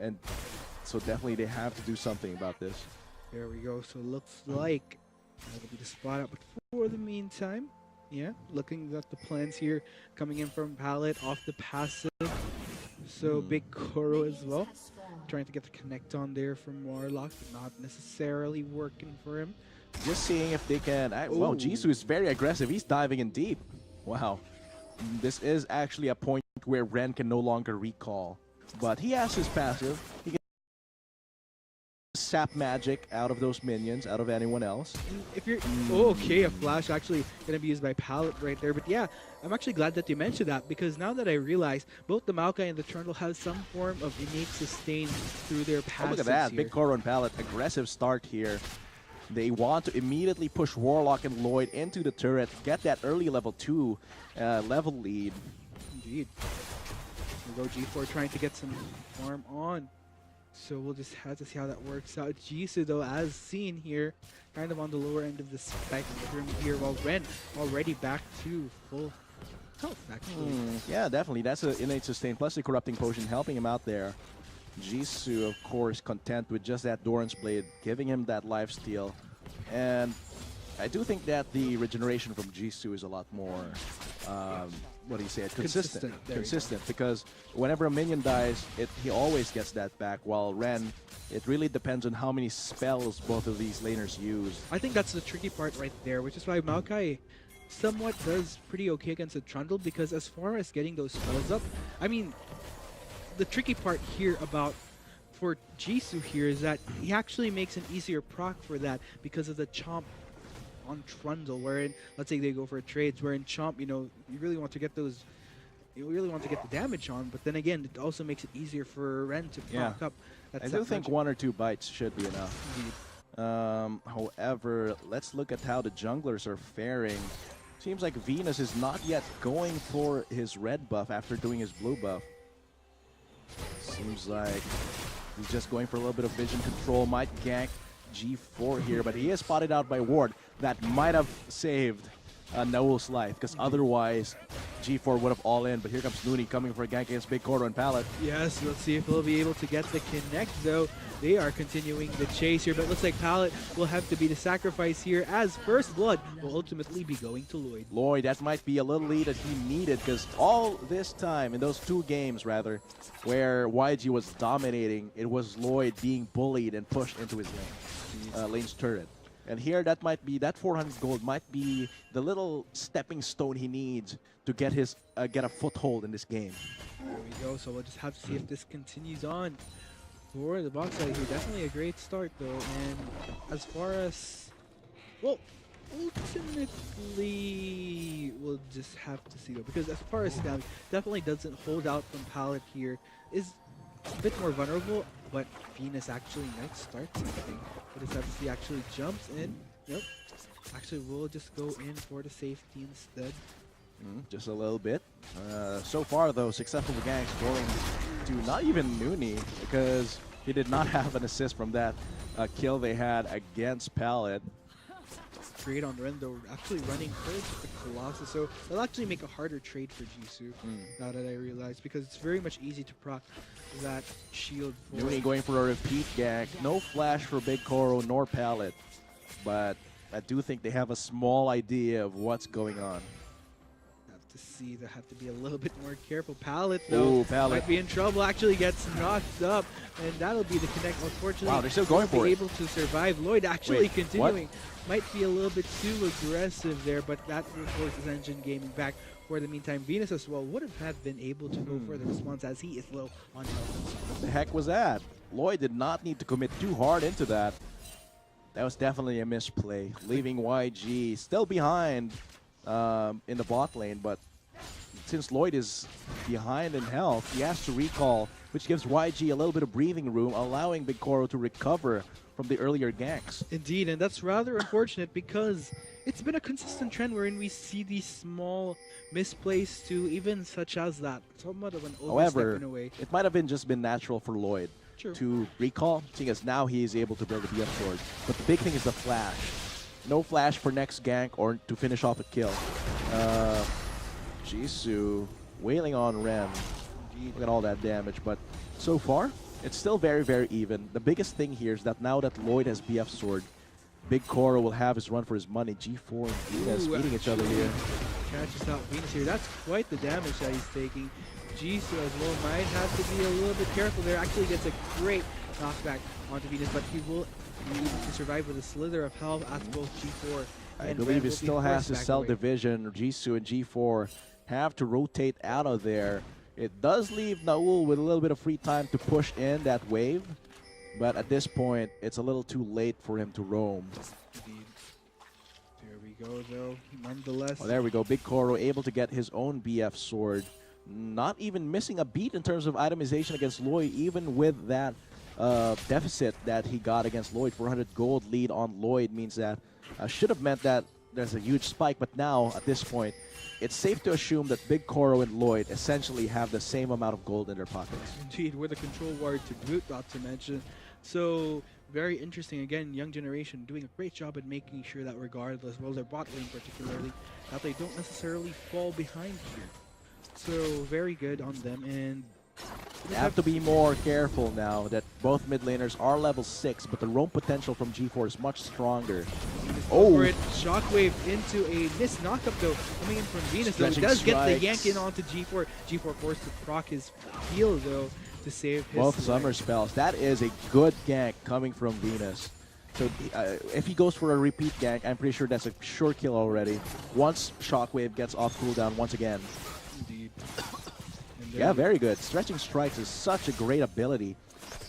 And so definitely they have to do something about this. There we go. So looks like that'll be the spot up. But for the meantime, yeah, looking at the plans here, coming in from Pallet off the passive. So Big Koro as well, trying to get the connect on there from Warlock, but not necessarily working for him. Just seeing if they can. Wow, Jisoo is very aggressive. He's diving in deep. Wow. This is actually a point where Ren can no longer recall. But he has his passive. He can sap magic out of those minions, out of anyone else. And if you're okay, a flash actually gonna be used by Pallet right there. But yeah, I'm actually glad that you mentioned that, because now that I realize both the Maokai and the Trundle have some form of innate sustain through their passives. Oh, look at that. Here. Big Koro and Pallet. Aggressive start here. They want to immediately push Warlock and Lloyd into the turret, get that early level 2 level lead. Indeed. We'll go G4 trying to get some farm on. So we'll just have to see how that works out. Jisoo, though, as seen here, kind of on the lower end of the spectrum here, while Ren already back to full health, actually. Yeah, definitely. That's an innate sustain, plus the corrupting potion helping him out there. Jisoo, of course, content with just that Doran's Blade, giving him that lifesteal. And I do think that the regeneration from Jisoo is a lot more, what do you say, consistent, because whenever a minion dies, he always gets that back, while Ren, it really depends on how many spells both of these laners use. I think that's the tricky part right there, which is why Maokai somewhat does pretty okay against the Trundle, because as far as getting those spells up, I mean, the tricky part here for Jisoo here is that he actually makes an easier proc for that because of the chomp on Trundle, wherein, let's say they go for a trades, wherein chomp, you know, you really want to get the damage on, but then again, it also makes it easier for Ren to proc up. I do think 1 or 2 bites should be enough. Indeed. However, let's look at how the junglers are faring. Seems like Venus is not yet going for his red buff after doing his blue buff. Seems like he's just going for a little bit of vision control. Might gank G4 here, but he is spotted out by Ward. That might have saved Naul's life, because otherwise G4 would have all in. But here comes Nooney coming for a gank against Big Koro and Pallet. Yes, let's see if he'll be able to get the connect, though. They are continuing the chase here, but looks like Pallet will have to be the sacrifice here, as First Blood will ultimately be going to Lloyd. Lloyd, that might be a little lead that he needed, because all this time, in those 2 games rather, where YG was dominating, it was Lloyd being bullied and pushed into his lane, lane's turret. And here, that 400 gold might be the little stepping stone he needs to get get a foothold in this game. There we go. So we'll just have to see if this continues on for the box side here. Definitely a great start, though. And as far as, well, ultimately, we'll just have to see, though, because as far as Stab, definitely doesn't hold out from Pallet here. Is a bit more vulnerable, but Venus actually might start something. We'll just have to see. Actually jumps in. Nope. Actually, we'll just go in for the safety instead. Just a little bit. So far, though, successful ganks going to not even Nooney, because he did not have an assist from that kill they had against Pallet. Trade on Ren, though, actually running first the Colossus, so it'll actually make a harder trade for Jisoo, now that I realize, because it's very much easy to proc that shield for Nooney going for a repeat gank. No flash for Big Koro nor Pallet, but I do think they have a small idea of what's going on. To see, they have to be a little bit more careful. Pallet, though, might be in trouble. Actually gets knocked up, and that'll be the connect. Unfortunately, wow, they're still going for it. Able to survive. Lloyd actually continuing. Might be a little bit too aggressive there, but that forces Engine Gaming back. For the meantime, Venus as well would have been able to go for the response, as he is low on health. What the heck was that? Lloyd did not need to commit too hard into that. That was definitely a misplay, leaving YG still behind in the bot lane, but since Lloyd is behind in health, he has to recall, which gives YG a little bit of breathing room, allowing Big Koro to recover from the earlier ganks. Indeed, and that's rather unfortunate, because it's been a consistent trend wherein we see these small misplays to even such as that. Somewhat of an overstep in a way. It might have just been natural for Lloyd to recall, seeing as now he is able to build a BF sword. But the big thing is the flash. No flash for next gank or to finish off a kill. Jisoo wailing on Ren. Look at all that damage, but so far, It's still very, very even. The biggest thing here is that now that Lloyd has BF Sword, Big Koro will have his run for his money. G4 and Venus meeting each other here. Catches out Venus here. That's quite the damage that he's taking. Jisoo as well might have to be a little bit careful there. Actually gets a great knockback onto Venus, but he will need to survive with a slither of health as both G4 and I believe Ren he will still be has forced to back sell away. division. Jisoo and G4 have to rotate out of there. It does leave Naul with a little bit of free time to push in that wave, but at this point, it's a little too late for him to roam. Indeed. There we go, though. Nonetheless, Oh, there we go. Big Koro able to get his own BF sword. Not even missing a beat in terms of itemization against Lloyd, even with that deficit that he got against Lloyd. 400 gold lead on Lloyd means that should have meant that there's a huge spike, but now at this point, it's safe to assume that Big Koro and Lloyd essentially have the same amount of gold in their pockets. indeed, with a control ward to boot, not to mention. So, very interesting. Again, young generation doing a great job at making sure that regardless, well, their bot lane particularly, that they don't necessarily fall behind here. So, very good on them. And You have to be more careful now that both mid laners are level 6, but the roam potential from G4 is much stronger. for it, Shockwave into a missed knockup though, coming in from Venus. Though, Stretching does get the strikes. yank in onto G4. G4 forced to proc his heal though to save his Both life. summer spells. That is a good gank coming from Venus. So if he goes for a repeat gank, I'm pretty sure that's a sure kill already. Once Shockwave gets off cooldown once again. Indeed. And Yeah, very good. Stretching strikes is such a great ability.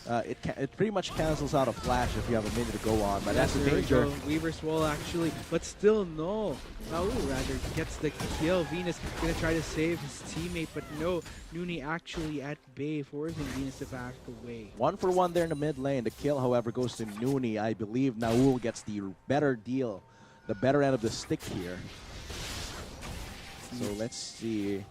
It pretty much cancels out a flash if you have a minute to go on, but that's the there we danger. go. Weaver's Wall actually, but still no. Naul rather gets the kill. Venus gonna try to save his teammate, but no. Nooney actually at bay, forcing Venus to back away. 1-for-1 there in the mid lane. The kill, however, goes to Nooney. I believe Naul gets the better deal, the better end of the stick here. So let's see.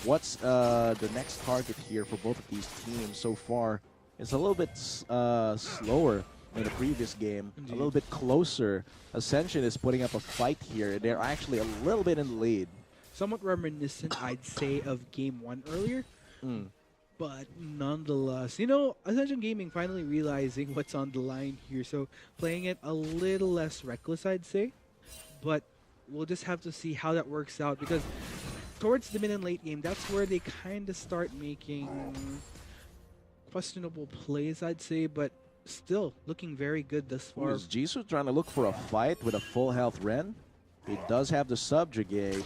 What's the next target here for both of these teams so far? It's a little bit slower than the previous game. Indeed. A little bit closer. Ascension is putting up a fight here. They're actually a little bit in the lead. Somewhat reminiscent, I'd say, of Game 1 earlier. But nonetheless, you know, Ascension Gaming finally realizing what's on the line here. So playing it a little less reckless, I'd say. But we'll just have to see how that works out, because towards the mid and late game, that's where they kind of start making questionable plays, I'd say, but still looking very good thus far. Is Jisoo trying to look for a fight with a full health Ren? He does have the subjugate.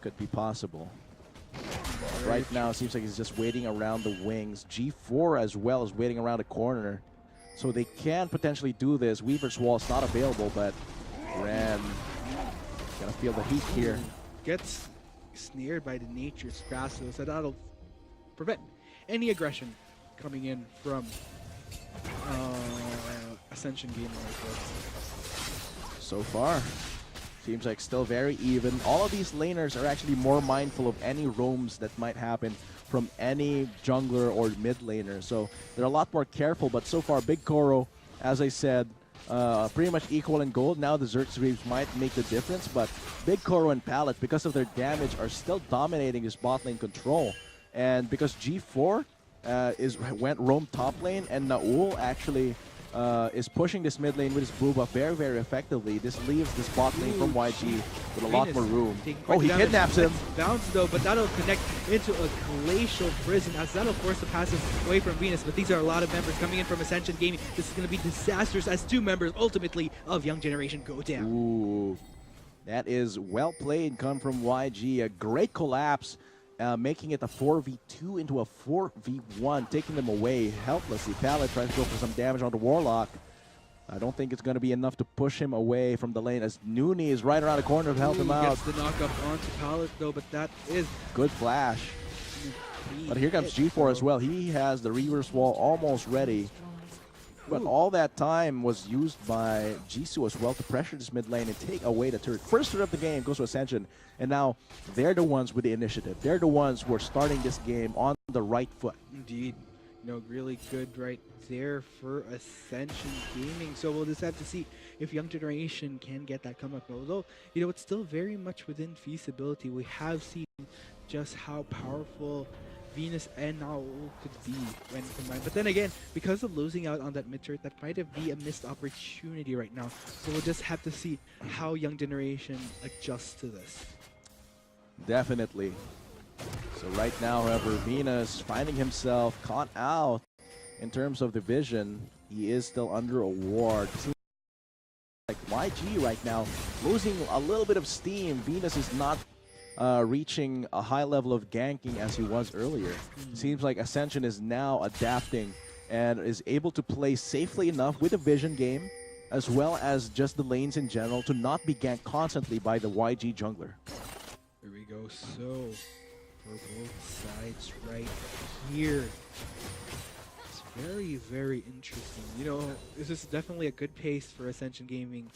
Could be possible. Right now, it seems like he's just waiting around the wings. G4 as well is waiting around the corner. So they can potentially do this. Weaver's Wall is not available, but Ren gonna feel the heat here. Gets snared by the Nature's Grasp, so that'll prevent any aggression coming in from Ascension Gaming. So far, seems like still very even. All of these laners are actually more mindful of any roams that might happen from any jungler or mid laner. So they're a lot more careful, but so far, Big Koro, as I said, pretty much equal in gold. Now the Xerxes might make the difference, but Big Koro and Pallet, because of their damage, are still dominating his bot lane control. And because G4 went roam top lane, and Naul actually is pushing this mid lane with his Booba very, very effectively. This leaves this bot lane from YG with a lot more room. Oh, he kidnaps him. Bounce though, but that'll connect into a glacial prison, as that'll force the passive away from Venus. But these are a lot of members coming in from Ascension Gaming. This is going to be disastrous as two members ultimately of Young Generation go down. Ooh, that is well played, come from YG. A great collapse, making it a 4v2 into a 4v1, taking them away helplessly. Pallet tries to go for some damage on the Warlock. I don't think it's going to be enough to push him away from the lane, as Nooney is right around the corner to help him out. Gets the knockup onto Pallet though, but that is Good flash. But here comes G4 as well. He has the reverse wall almost ready. But all that time was used by Jisoo as well to pressure this mid lane and take away the turret. First turret of the game goes to Ascension, and now they're the ones with the initiative. They're the ones who are starting this game on the right foot. indeed, you know, really good right there for Ascension Gaming. So we'll just have to see if Young Generation can get that comeback. Although, you know, it's still very much within feasibility. We have seen just how powerful Venus and now could be when combined. But then again, because of losing out on that mid turret, that might be a missed opportunity right now. So we'll just have to see how Young Generation adjusts to this. Definitely. So right now, however, Venus finding himself caught out in terms of the vision. He is still under a ward. Seems like YG right now losing a little bit of steam. Venus is not reaching a high level of ganking as he was earlier. Seems like Ascension is now adapting and is able to play safely enough with a vision game as well as just the lanes in general to not be ganked constantly by the YG jungler. Here we go. So for both sides right here. It's very, very interesting. You know, this is definitely a good pace for Ascension Gaming.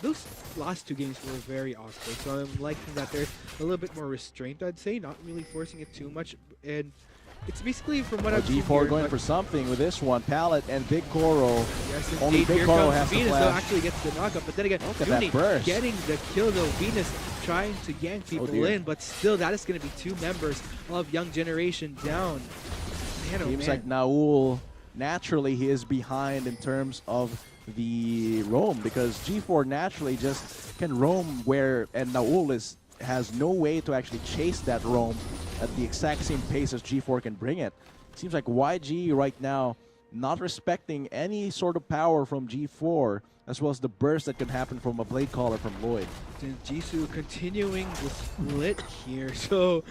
Those last two games were very awkward, so I'm liking that there's a little bit more restraint, I'd say, not really forcing it too much. And it's basically from what I've seen G4 here, going for something with this one. Pallet and Big Koro. Yes, only Big Koro has Venus, to though, flash. actually gets the knockup, but then again, Look at that burst. getting the kill though. Venus trying to gank people in, but still that is going to be two members of Young Generation down. Man, oh Seems man. like Naul, naturally he is behind in terms of the roam because G4 naturally just can roam where, and Naul has no way to actually chase that roam at the exact same pace as G4 can bring it. Seems like YG right now not respecting any sort of power from G4 as well as the burst that can happen from a Blade Caller from Lloyd. And Jisoo continuing the split here. So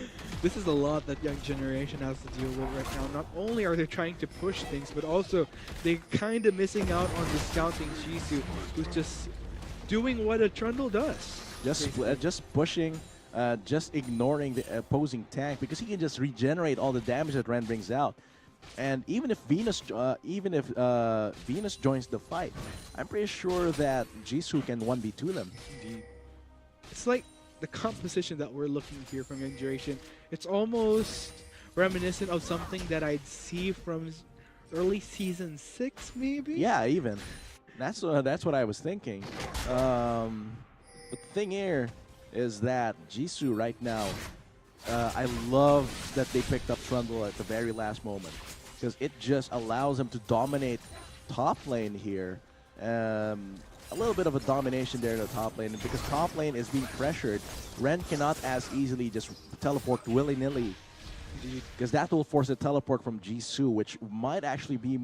this is a lot that Young Generation has to deal with right now. Not only are they trying to push things, but also they're kind of missing out on discounting Jisoo, who's just doing what a Trundle does. Just pushing, just ignoring the opposing tank because he can just regenerate all the damage that Ren brings out. And even if Venus joins the fight, I'm pretty sure that Jisoo can 1v2 them. Indeed. It's like the composition that we're looking here from Young Generation. It's almost reminiscent of something that I'd see from early season 6, maybe. Yeah, even that's what I was thinking. But the thing here is that Jisoo right now, I love that they picked up Trundle at the very last moment because it just allows them to dominate top lane here. A little bit of a domination there in the top lane, and because top lane is being pressured, Ren cannot as easily just teleport willy-nilly because that will force a teleport from Jisoo, which might actually be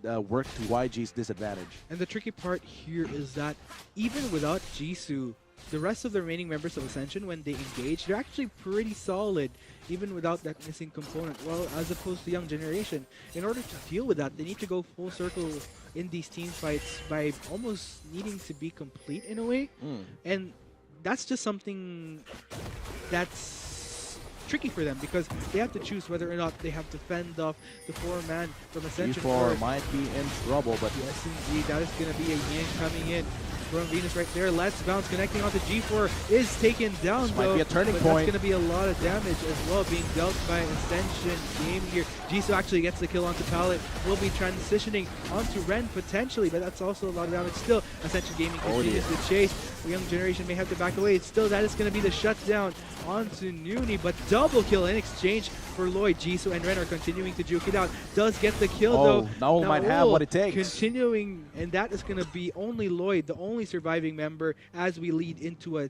work to YG's disadvantage. And the tricky part here is that even without Jisoo, the rest of the remaining members of Ascension, when they engage, they're actually pretty solid, even without that missing component. Well, as opposed to Young Generation, in order to deal with that, they need to go full circle in these team fights by almost needing to be complete in a way. And that's just something that's tricky for them because they have to choose whether or not they have to fend off the 4-man from Ascension. G4 might be in trouble, but yes, indeed, that is going to be a Yan coming in from Venus right there. Let's bounce connecting onto G4 is taken down this though. might be a turning but point. That's going to be a lot of damage as well being dealt by Ascension Game here. Jisoo actually gets the kill onto Pallet. Will be transitioning onto Ren potentially, but that's also a lot of damage. Still, Ascension Gaming continues to chase. The Young Generation may have to back away. Still, that is going to be the shutdown onto Nooney, but double kill in exchange for Lloyd. Jisoo and Ren are continuing to juke it out. Does get the kill though. Naul might have what it takes. Continuing, and that is going to be only Lloyd, the only surviving member, as we lead into a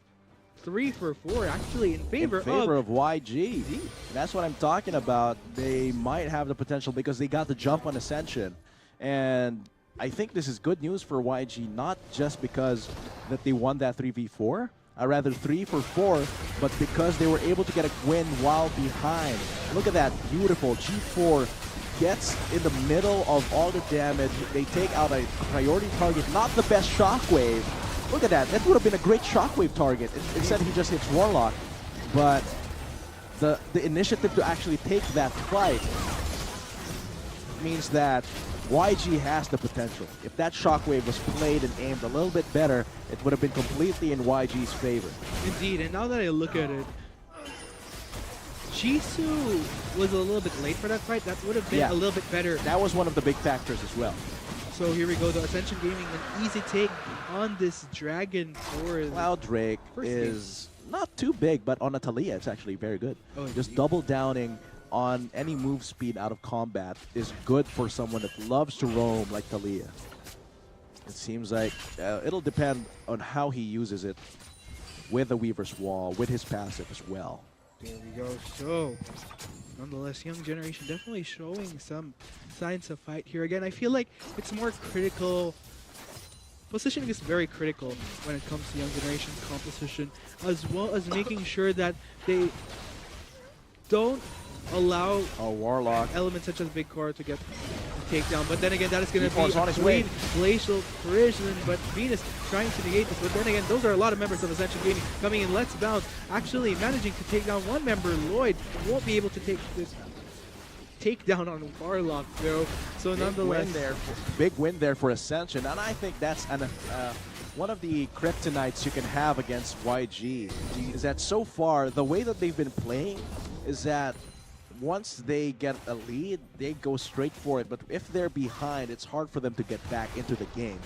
3-for-4 actually in favor of YG. That's what I'm talking about. They might have the potential because they got the jump on Ascension. And I think this is good news for YG, not just because that they won that 3v4, rather 3-for-4, but because they were able to get a win while behind. Look at that, beautiful. G4 gets in the middle of all the damage. They take out a priority target, not the best shockwave. Look at that, that would have been a great shockwave target. Instead he just hits Warlock. But the initiative to actually take that fight means that YG has the potential. If that shockwave was played and aimed a little bit better, it would have been completely in YG's favor. Indeed, and now that I look at it, Jisoo was a little bit late for that fight. That would have been a little bit better. That was one of the big factors as well. So here we go, the Ascension Gaming, an easy take on this Dragon for Cloud Drake is not too big, but on a Talia, it's actually very good. Oh, just double downing on any move speed out of combat is good for someone that loves to roam like Talia. It seems like it'll depend on how he uses it with the Weaver's Wall, with his passive as well. There we go. So, nonetheless, young generation definitely showing some signs of fight here. Again, I feel like it's more critical. Positioning is very critical when it comes to young generation composition, as well as making sure that they don't allow Warlock. elements such as Big Core to get the takedown. But then again, that is going to be on his way. glacial precision. But Venus trying to negate this. But then again, those are a lot of members of Ascension Gaming coming in. Let's Bounce actually managing to take down one member. Lloyd won't be able to take this takedown on Warlock though. So nonetheless, big win there for Ascension, and I think that's one of the kryptonites you can have against YG. Is that so far the way that they've been playing is that once they get a lead, they go straight for it. But if they're behind, it's hard for them to get back into the game.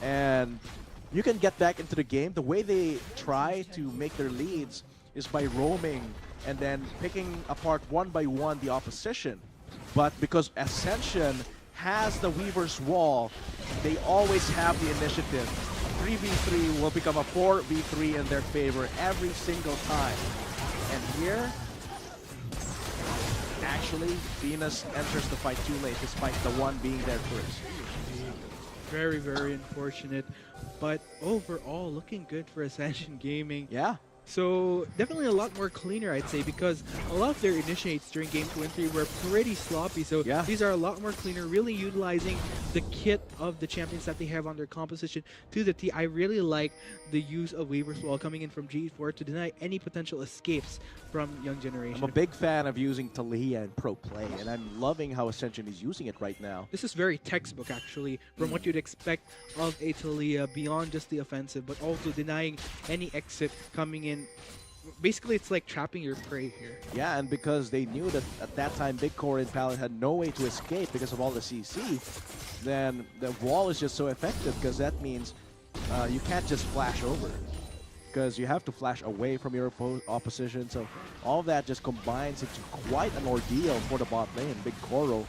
And you can get back into the game. The way they try to make their leads is by roaming and then picking apart one by one the opposition. But because Ascension has the Weaver's Wall, they always have the initiative. 3v3 will become a 4v3 in their favor every single time. And here, actually, Venus enters the fight too late despite the one being there first. very, very unfortunate. But overall, looking good for Ascension Gaming. Yeah. So definitely a lot more cleaner, I'd say, because a lot of their initiates during Game 2 and 3 were pretty sloppy. So yeah, these are a lot more cleaner, really utilizing the kit of the champions that they have on their composition to the T. I really like the use of Weaver's Wall coming in from G4 to deny any potential escapes from Young Generation. I'm a big fan of using Talia in pro play, and I'm loving how Ascension is using it right now. This is very textbook, actually, from what you'd expect of a Talia beyond just the offensive, but also denying any exit coming in. Basically, it's like trapping your prey here. Yeah, and because they knew that at that time Big Core and Pallet had no way to escape because of all the CC, then the wall is just so effective because that means you can't just flash over, because you have to flash away from your opposition. So all of that just combines into quite an ordeal for the bot lane. Big Koro,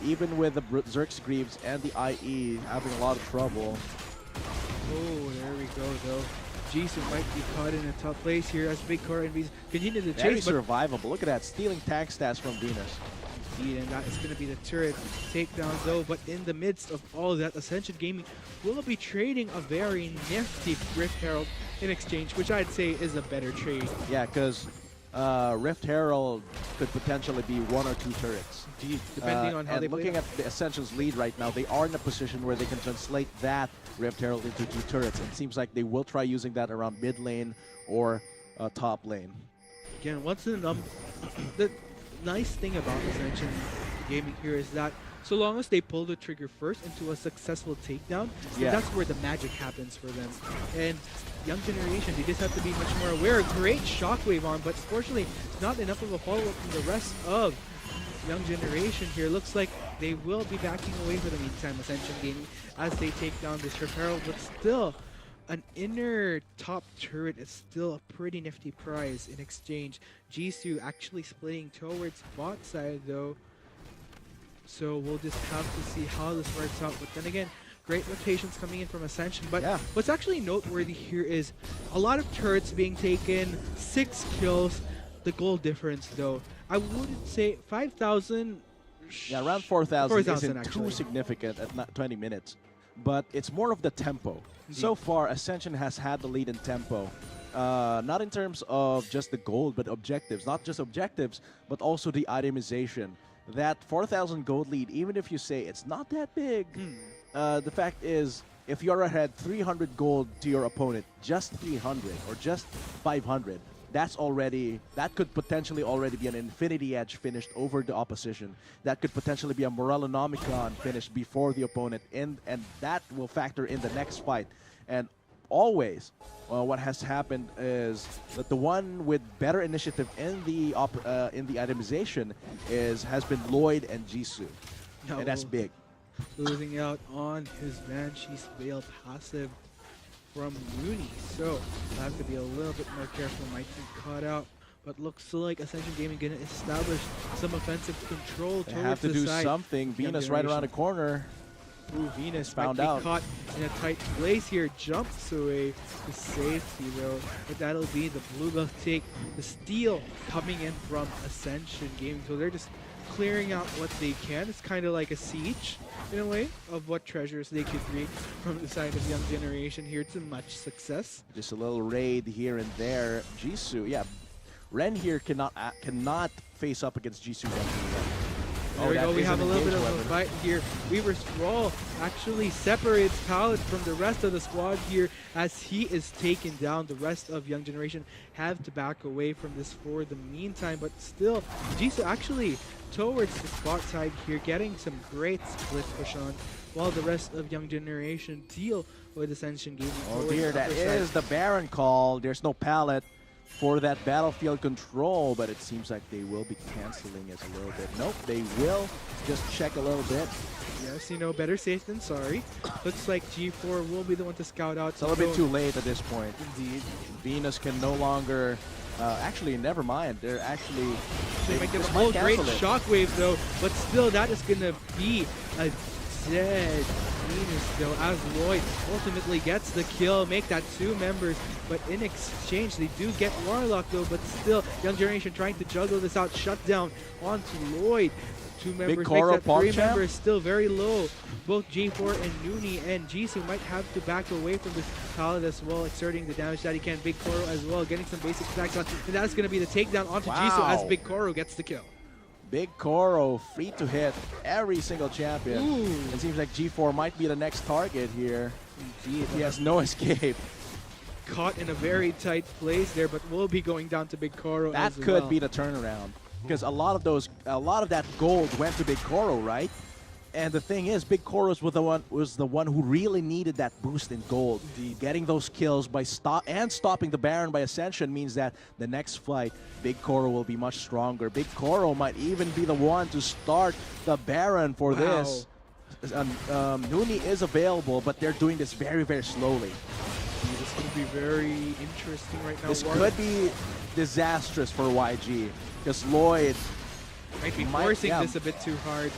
even with the Zerx Greaves and the IE having a lot of trouble. Oh, there we go, though. Jisoo might be caught in a tough place here as Big Core and Venus continue to chase. Very survivable. Look at that, stealing tag stats from Venus. Indeed, and that is going to be the turret takedown, though. But in the midst of all that, Ascension Gaming will be trading a very nifty Rift Herald in exchange, which I'd say is a better trade. Yeah, because Rift Herald could potentially be 1 or 2 turrets. Indeed, depending on how they play. Looking at the Ascension's lead right now, they are in a position where they can translate that Rift Herald into 2 turrets. It seems like they will try using that around mid lane or top lane. Again, the nice thing about Ascension Gaming here is that so long as they pull the trigger first into a successful takedown, that's where the magic happens for them. And Young Generation, they just have to be much more aware. Great shockwave on, but unfortunately, not enough of a follow-up from the rest of Young Generation here. Looks like they will be backing away for the meantime, Ascension Gaming, as they take down this Rift Herald, but still, an inner top turret is still a pretty nifty prize in exchange. Jisoo actually splitting towards bot side, though. So we'll just have to see how this works out. But then again, great rotations coming in from Ascension. But what's actually noteworthy here is a lot of turrets being taken, 6 kills. The goal difference, though, I wouldn't say 5,000. Yeah, around 4,000 isn't actually too significant at not 20 minutes. But it's more of the tempo. Indeed. So far, Ascension has had the lead in tempo. Not in terms of just the gold, but objectives. Not just objectives, but also the itemization. That 4,000 gold lead, even if you say it's not that big, the fact is, if you're ahead 300 gold to your opponent, just 300 or just 500, that could potentially already be an Infinity Edge finished over the opposition. That could potentially be a Morellonomicon finished before the opponent, and that will factor in the next fight. And always, what has happened is that the one with better initiative in the itemization has been Lloyd and Jisoo, and that's big. Losing out on his Banshee's Veil passive from Rooney, so I have to be a little bit more careful. Might be caught out, but looks like Ascension Gaming gonna establish some offensive control They towards have to the do side. something. Venus right around the corner. Ooh, Venus Found might be out. caught in a tight place here. Jumps away to safety though. But that'll be the blue buff take. The steal coming in from Ascension Gaming. So they're just clearing out what they can. It's kind of like a siege in a way of what treasures they could read from the side of Young Generation here to much success. Just a little raid here and there. Jisoo, yeah. Ren here cannot face up against Jisoo. There we go, we have a little bit of a weapon. fight here. Weaver's Brawl actually separates Pallet from the rest of the squad here as he is taken down. The rest of Young Generation have to back away from this for the meantime, but still, Jisoo actually towards the spot side here, getting some great split push on, while the rest of Young Generation deal with Ascension Gaming. Oh dear, that is the Baron call. There's no pallet for that battlefield control, but it seems like they will be canceling it a little bit. Nope, they will just check a little bit. Yes, you know, better safe than sorry. Looks like G4 will be the one to scout out. It's a little bit too late at this point. Indeed. Venus can no longer... actually, never mind. They're actually... They might get a just whole might great cancel it. shockwave though, but still that is going to be a dead Venus though, as Lloyd ultimately gets the kill, make that 2 members, but in exchange they do get Warlock though, but still Young Generation trying to juggle this out, shut down onto Lloyd. 2 members make that 3 members still very low. Both G4 and Nooney and Jisoo might have to back away from this pallet as well, exerting the damage that he can. Big Koro as well, getting some basic stacks on, and that's going to be the takedown onto Jisoo as Big Koro gets the kill. Big Koro free to hit every single champion. Ooh. It seems like G4 might be the next target here. Indeed. He has no escape. Caught in a very tight place there, but will be going down to Big Koro That as could well. be the turnaround. Because a lot of that gold went to Big Koro, right? And the thing is, Big Koro was the one who really needed that boost in gold. Getting those kills by stopping the Baron by Ascension means that the next fight, Big Koro will be much stronger. Big Koro might even be the one to start the Baron for this. Nooney is available, but they're doing this very, very slowly. This is going to be very interesting right now. This could be disastrous for YG, because Lloyd might be forcing this a bit too hard.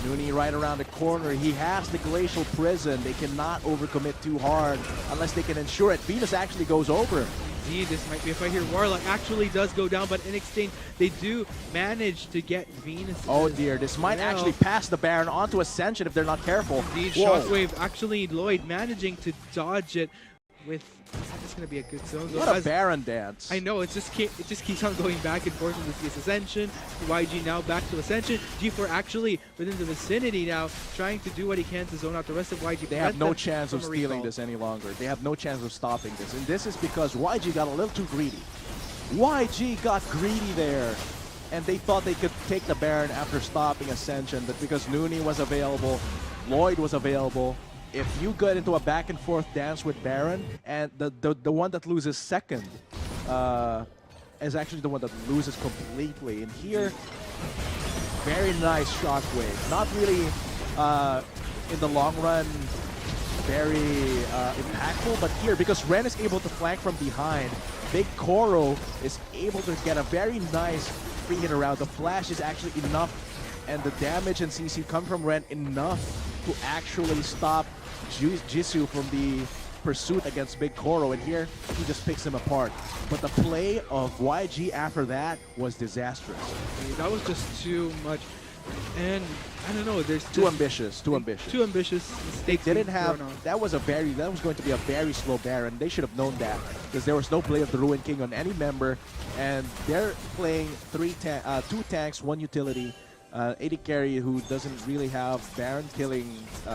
Nooney right around the corner. He has the Glacial Prison. They cannot overcommit too hard unless they can ensure it. Venus actually goes over. Indeed, this might be a fight here. Warlock actually does go down, but in exchange, they do manage to get Venus. Oh dear, this might actually pass the Baron onto Ascension if they're not careful. Indeed, Shockwave actually Lloyd managing to dodge it with... It's going to be a good zone. What a Baron dance. I know, it just keeps on going back and forth with this Ascension. YG now back to Ascension. G4 actually within the vicinity now, trying to do what he can to zone out the rest of YG. They have no chance of stealing this any longer. They have no chance of stopping this. And this is because YG got a little too greedy. YG got greedy there. And they thought they could take the Baron after stopping Ascension. But because Nooney was available, Lloyd was available, if you get into a back and forth dance with Baron, and the one that loses second is actually the one that loses completely. And here, very nice shockwave. Not really in the long run very impactful, but here, because Ren is able to flank from behind, Big Koro is able to get a very nice free hit around. The flash is actually enough, and the damage and CC come from Ren enough to actually stop Jisoo from the pursuit against Big Koro, and here he just picks him apart. But the play of YG after that was disastrous. That was just too much, and I don't know. There's too ambitious. Too ambitious. Too ambitious. They didn't have. That was going to be a very slow Baron. They should have known that, because there was no play of the Ruin King on any member, and they're playing 2 tanks, 1 utility, AD carry who doesn't really have Baron killing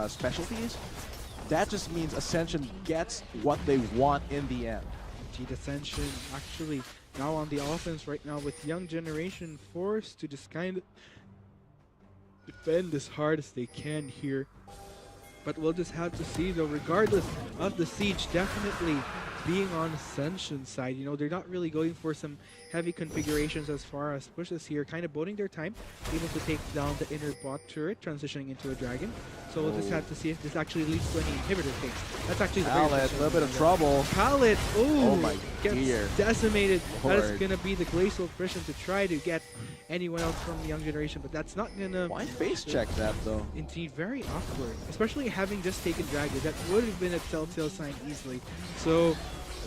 specialties. That just means Ascension gets what they want in the end. Indeed, Ascension actually now on the offense right now, with Young Generation forced to just kind of defend as hard as they can here. But we'll just have to see though, regardless of the siege, definitely being on Ascension side, you know, they're not really going for some heavy configurations as far as pushes here, kind of boating their time, able to take down the inner bot turret, transitioning into a dragon. So we'll just have to see if this actually leads to any inhibitor takes. That's actually the Pallet, a little bit of trouble. Pallet, Oh my gets dear. decimated. That is Lord. going to be the glacial friction to try to get anyone else from the young generation, but that's not going to... Why face check that though? Indeed, very awkward, especially having just taken Dragon. That would have been a telltale sign easily. So,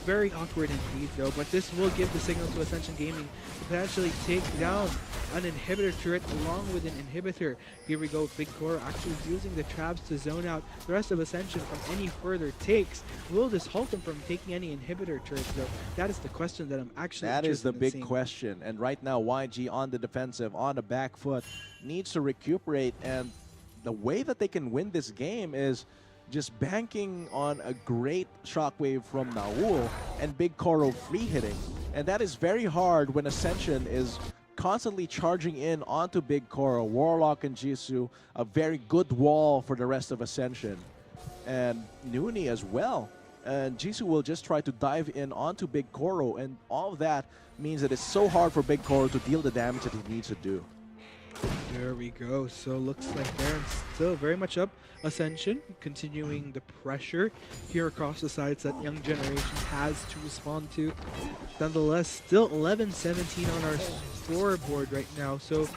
very awkward indeed though, but this will give the signal to Ascension Gaming to potentially take down an inhibitor turret along with an inhibitor. Here we go, Big Core actually using the traps to zone out the rest of Ascension from any further takes. Will this halt them from taking any inhibitor turrets though? That is the question that I'm actually That is the big seeing. question. And right now, YG on the defensive, on the back foot, needs to recuperate. And the way that they can win this game is just banking on a great shockwave from Naul and Big Koro free hitting. And that is very hard when Ascension is constantly charging in onto Big Koro, Warlock and Jisoo, a very good wall for the rest of Ascension. And Nuni as well. And Jisoo will just try to dive in onto Big Koro, and all of that means that it's so hard for Big Koro to deal the damage that he needs to do. There we go. So looks like Baron's still very much up. Ascension continuing the pressure here across the sides that young generation has to respond to. Nonetheless, still 11-17 on our scoreboard right now. So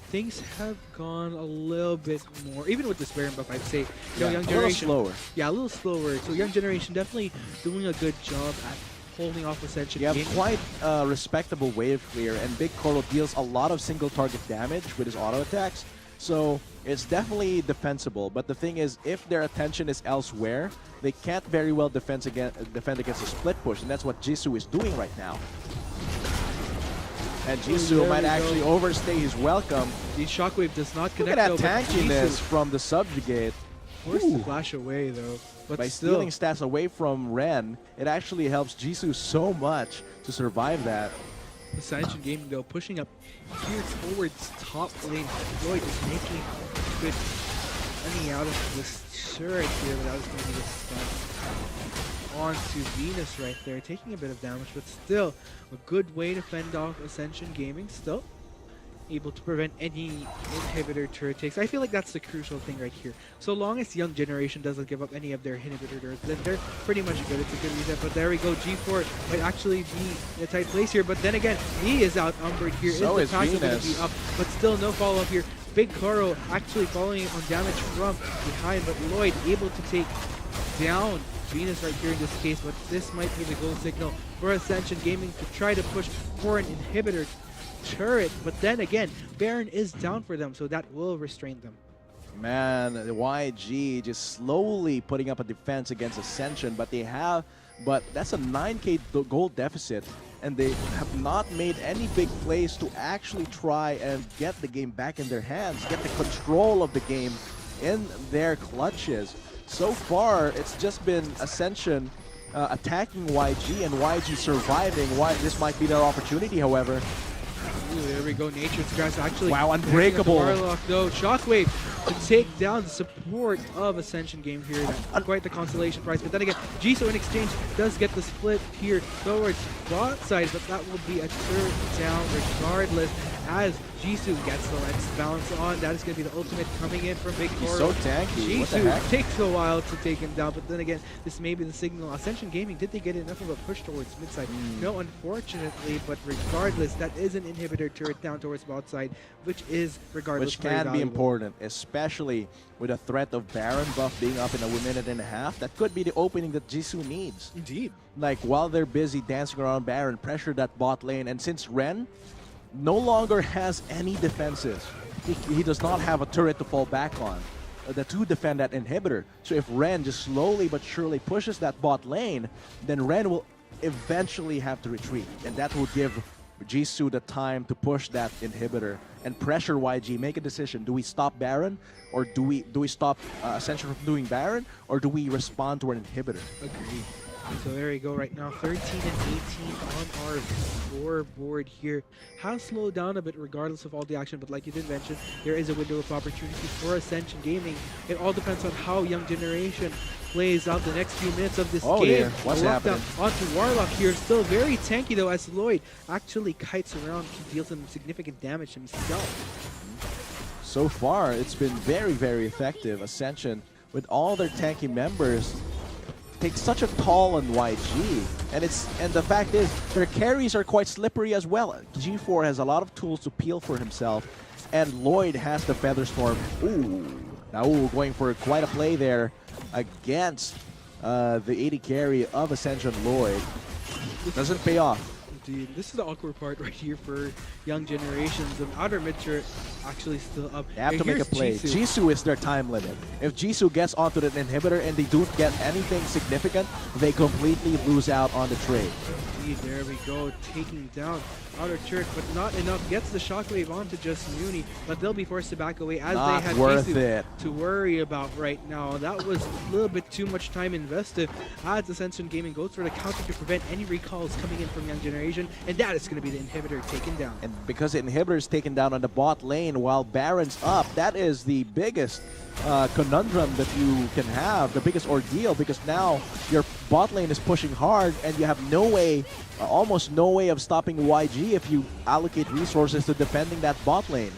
things have gone a little bit more, even with this Baron buff, I'd say. You know, young generation, a little slower. Yeah, a little slower. So young generation definitely doing a good job at holding off Ascension. You have Gaming. quite a respectable wave clear, and Big Koro deals a lot of single target damage with his auto attacks. So it's definitely defensible. But the thing is, if their attention is elsewhere, they can't very well defend against a split push, and that's what Jisoo is doing right now. And Jisoo might actually overstay his welcome. The shockwave does not Look connect. at that though, but tankiness Jisoo from the subjugate. forced Ooh. to flash away though. But By still, stealing stats away from Ren, it actually helps Jisoo so much to survive that. Ascension Gaming though pushing up here towards top lane. Lloyd is making good money out of this turret here, but that was going to be the stun onto Venus right there, taking a bit of damage, but still a good way to fend off Ascension Gaming. Still able to prevent any inhibitor turret takes. I feel like that's the crucial thing right here. So long as young generation doesn't give up any of their inhibitor turrets, then they're pretty much good. It's a good reset. But there we go. G4 might actually be in a tight place here. But then again, he is outnumbered here. So the is passive going to Venus. be up, but still no follow-up here. Big Koro actually following on damage from behind, but Lloyd able to take down Venus right here in this case. But this might be the goal signal for Ascension Gaming to try to push for an inhibitor turret, but then again, Baron is down for them, so that will restrain them. Man, the YG just slowly putting up a defense against Ascension, but that's a 9k gold deficit, and they have not made any big plays to actually try and get the game back in their hands, get the control of the game in their clutches. So far, it's just been Ascension attacking YG and YG surviving. This might be their opportunity, however. Ooh, there we go. Nature's Grass actually. Wow, unbreakable. Warlock though. Shockwave to take down the support of Ascension Game here. That's quite the consolation prize. But then again, Jisoo in exchange does get the split here towards bot side, but that will be a turret down regardless as Jisoo gets the Let's Balance on. That is going to be the ultimate coming in from Big He's Koro. so tanky. What the Jisoo heck? takes a while to take him down, but then again, this may be the signal. Ascension Gaming, did they get enough of a push towards mid side? No, unfortunately, but regardless, that is an inhibitor turret down towards bot side, which is regardless Which very can be valuable. important, especially with a threat of Baron buff being up in a minute and a half. That could be the opening that Jisoo needs. Indeed. Like, while they're busy dancing around Baron, pressure that bot lane. And since Ren no longer has any defenses, he does not have a turret to fall back on to defend that inhibitor. So if Ren just slowly but surely pushes that bot lane, then Ren will eventually have to retreat. And that will give Jisoo the time to push that inhibitor and pressure YG. Make a decision. Do we stop Baron, or do we stop Ascension from doing Baron, or do we respond to an inhibitor? Agreed. So there we go right now, 13 and 18 on our scoreboard here. Has slowed down a bit regardless of all the action, but like you did mention, there is a window of opportunity for Ascension Gaming. It all depends on how Young Generation plays out the next few minutes of this game. Dear. What's happening? Onto Warlock here, still very tanky though, as Lloyd actually kites around to deal some significant damage himself. So far, it's been very, very effective. Ascension, with all their tanky members, takes such a toll on YG, and the fact is their carries are quite slippery as well. G4 has a lot of tools to peel for himself, and Lloyd has the Featherstorm. Now going for quite a play there against the AD carry of Ascension Lloyd. Doesn't pay off. Indeed, this is the awkward part right here for Young Generations. The outer mid turret actually still up. They have to make a play. Jisoo. Jisoo is their time limit. If Jisoo gets onto the inhibitor and they don't get anything significant, they completely lose out on the trade. Indeed, there we go, taking down outer turret, but not enough. Gets the shockwave onto just Muni, but they'll be forced to back away as Not they had worth Jisoo it. to worry about right now. That was a little bit too much time invested as Ascension Gaming goes for the counter to prevent any recalls coming in from Young Generation, and that is going to be the inhibitor taken down. And because the inhibitor is taken down on the bot lane while Baron's up, that is the biggest conundrum that you can have, the biggest ordeal, because now your bot lane is pushing hard and you have no way, almost no way of stopping YG if you allocate resources to defending that bot lane.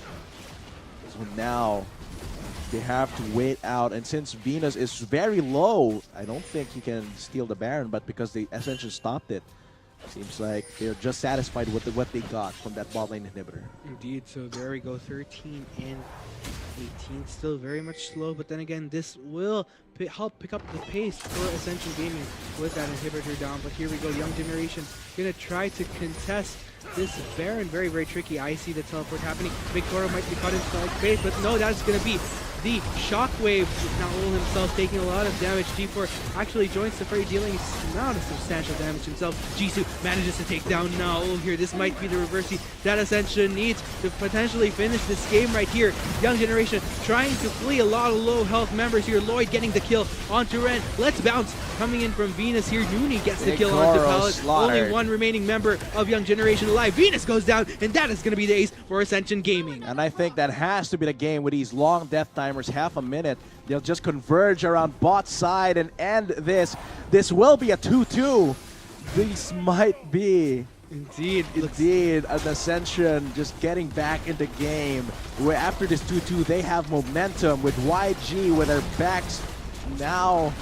So now they have to wait out, and since Venus is very low, I don't think he can steal the Baron, but because they essentially stopped it, seems like they're just satisfied with what they got from that bot lane inhibitor. Indeed, so there we go, 13 and 18, still very much slow, but then again, this will help pick up the pace for Ascension Gaming with that inhibitor down. But here we go, Young Generation gonna try to contest this Baron. Very, very tricky. I see the teleport happening. Victoria might be caught inside space, but no, that's gonna be the shockwave. Naul himself taking a lot of damage. G4 actually joins the fray, dealing not a substantial damage himself. Jisoo manages to take down Naul here. This might be the reverse that Ascension needs to potentially finish this game right here. Young Generation trying to flee a lot of low health members here. Lloyd getting the kill onto Ren. Let's bounce. Coming in from Venus here. Nooney gets the kill onto Pallet. Only one remaining member of Young Generation alive. Venus goes down, and that is going to be the ace for Ascension Gaming. And I think that has to be the game with these long death timers, half a minute. They'll just converge around bot side and end this. This will be a 2-2. This might be Indeed, an Ascension just getting back in the game. Where after this 2-2, they have momentum with YG with their backs now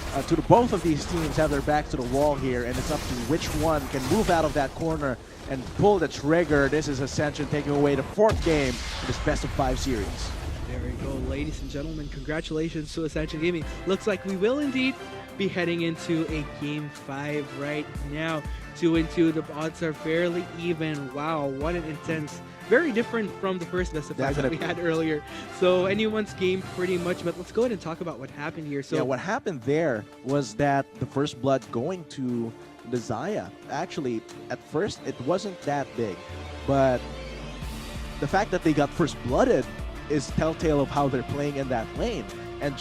both of these teams have their backs to the wall here, and it's up to which one can move out of that corner and pull the trigger. This is Ascension taking away the 4th game in this best-of-5 series. There we go, ladies and gentlemen. Congratulations to Ascension Gaming. Looks like we will indeed be heading into a Game 5 right now. 2-2, the odds are fairly even. Wow, what an intense, very different from the first best of 5 that we had earlier. So anyone's game pretty much, but let's go ahead and talk about what happened here. So yeah, what happened there was that the first blood going to the Xayah, actually, at first it wasn't that big, but the fact that they got first blooded is telltale of how they're playing in that lane. And